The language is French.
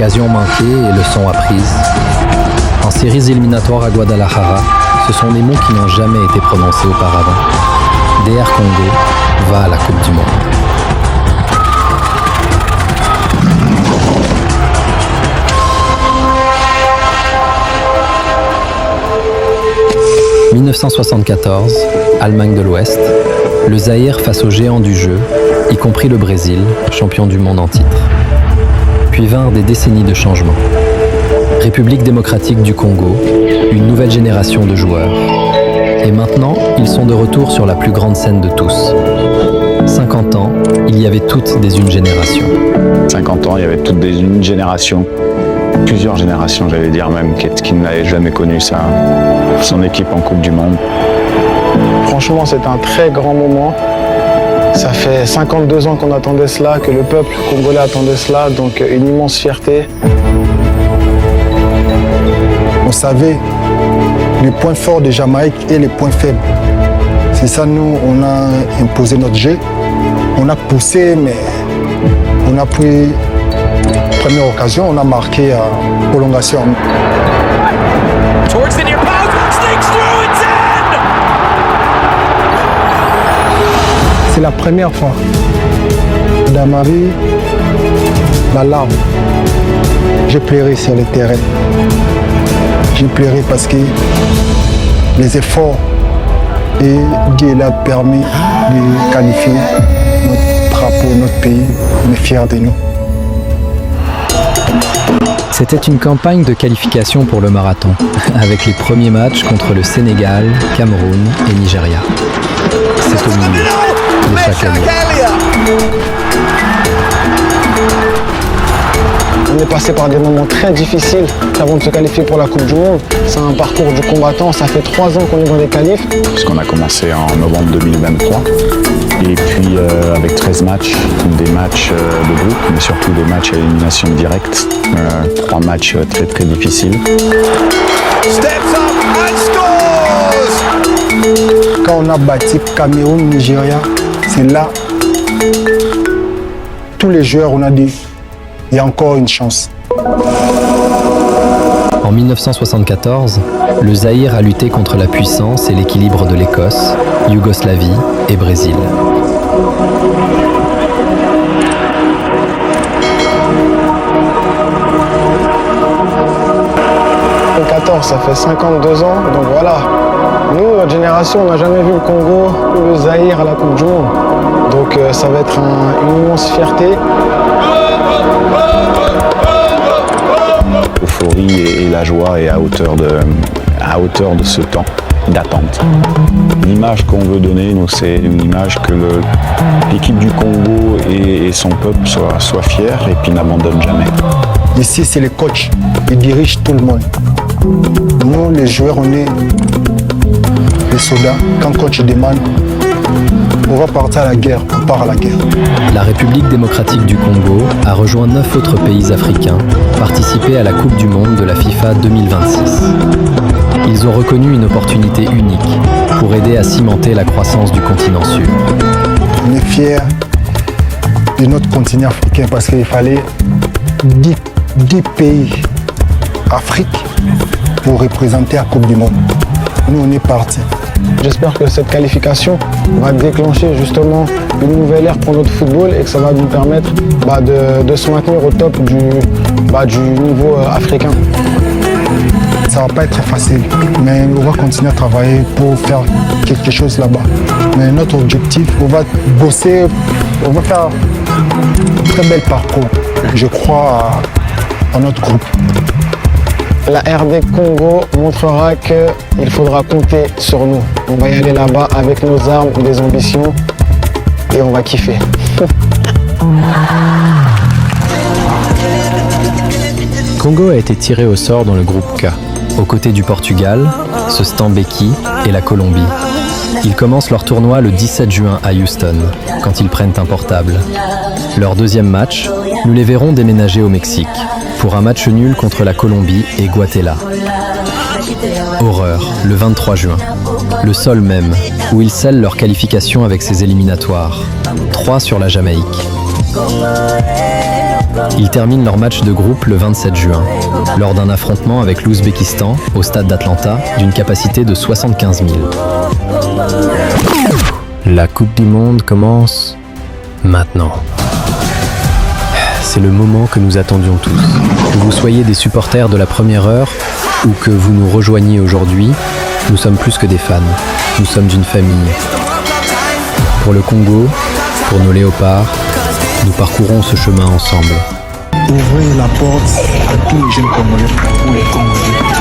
Occasion manquée et leçon apprise. En séries éliminatoires à Guadalajara, ce sont des mots qui n'ont jamais été prononcés auparavant. DR Congo va à la Coupe du Monde. « 1974, Allemagne de l'Ouest, le Zaïre face aux géants du jeu, y compris le Brésil, champion du monde en titre. Puis vinrent des décennies de changements. République démocratique du Congo, une nouvelle génération de joueurs. Et maintenant, ils sont de retour sur la plus grande scène de tous. 50 ans, il y avait toutes des une génération. 50 ans, il y avait toutes des une génération. Plusieurs générations, j'allais dire même, qui n'avaient jamais connu ça, son équipe en Coupe du Monde. Franchement, c'est un très grand moment. Ça fait 52 ans qu'on attendait cela, que le peuple congolais attendait cela, donc une immense fierté. On savait les points forts de Jamaïque et les points faibles. C'est ça, nous, on a imposé notre jeu. On a poussé, mais on a pris première occasion, on a marqué à prolongation. C'est la première fois dans ma vie, la larme. J'ai pleuré sur le terrain. J'ai pleuré parce que les efforts et Dieu l'a permis de qualifier notre drapeau, notre pays. On est fiers de nous. C'était une campagne de qualification pour le marathon, avec les premiers matchs contre le Sénégal, Cameroun et Nigeria. C'est au milieu, les Chacaliers. On est passé par des moments très difficiles avant de se qualifier pour la Coupe du Monde. C'est un parcours du combattant, ça fait 3 ans qu'on est dans les qualifs. Puisqu'on a commencé en novembre 2023. Et puis avec 13 matchs, des matchs de groupe, mais surtout des matchs à élimination directe. 3 matchs très très difficiles. Steps up and scores! Quand on a battu Cameroun, Nigeria, c'est là, tous les joueurs, on a dit, il y a encore une chance. En 1974, le Zaïre a lutté contre la puissance et l'équilibre de l'Écosse, Yougoslavie et Brésil. En 14, ça fait 52 ans, donc voilà. Nous, notre génération, on n'a jamais vu le Congo ou le Zaïre à la Coupe du Monde. Donc ça va être une immense fierté. L'euphorie et la joie est à hauteur de ce temps d'attente. L'image qu'on veut donner, nous, c'est une image que l'équipe du Congo et son peuple soient fiers et puis n'abandonnent jamais. Ici, c'est les coachs qui dirigent tout le monde. Nous, les joueurs, on est les soldats. Quand le coach demande, on va partir à la guerre, on part à la guerre. La République démocratique du Congo a rejoint 9 autres pays africains, participés à la Coupe du Monde de la FIFA 2026. Ils ont reconnu une opportunité unique pour aider à cimenter la croissance du continent sud. On est fiers de notre continent africain parce qu'il fallait 10 pays Afrique pour représenter la Coupe du Monde. Nous, on est partis. J'espère que cette qualification va déclencher justement une nouvelle ère pour notre football et que ça va nous permettre de se maintenir au top du niveau africain. Ça ne va pas être facile, mais on va continuer à travailler pour faire quelque chose là-bas. Mais notre objectif, on va bosser, on va faire un très bel parcours. Je crois à notre groupe. La RD Congo montrera qu'il faudra compter sur nous. On va y aller là-bas avec nos armes, des ambitions et on va kiffer. Congo a été tiré au sort dans le groupe K, aux côtés du Portugal, ce Stambeki et la Colombie. Ils commencent leur tournoi le 17 juin à Houston, quand ils prennent un portable. Leur deuxième match, nous les verrons déménager au Mexique, pour un match nul contre la Colombie et Guatemala. Horreur, le 23 juin. Le sol même, où ils scellent leur qualification avec ces éliminatoires. 3 sur la Jamaïque. Ils terminent leur match de groupe le 27 juin, lors d'un affrontement avec l'Ouzbékistan au stade d'Atlanta d'une capacité de 75 000. La Coupe du Monde commence maintenant. C'est le moment que nous attendions tous. Que vous soyez des supporters de la première heure ou que vous nous rejoigniez aujourd'hui, nous sommes plus que des fans. Nous sommes une famille. Pour le Congo, pour nos léopards, nous parcourons ce chemin ensemble. Ouvrez la porte à tous les jeunes Congolais pour les Congolais.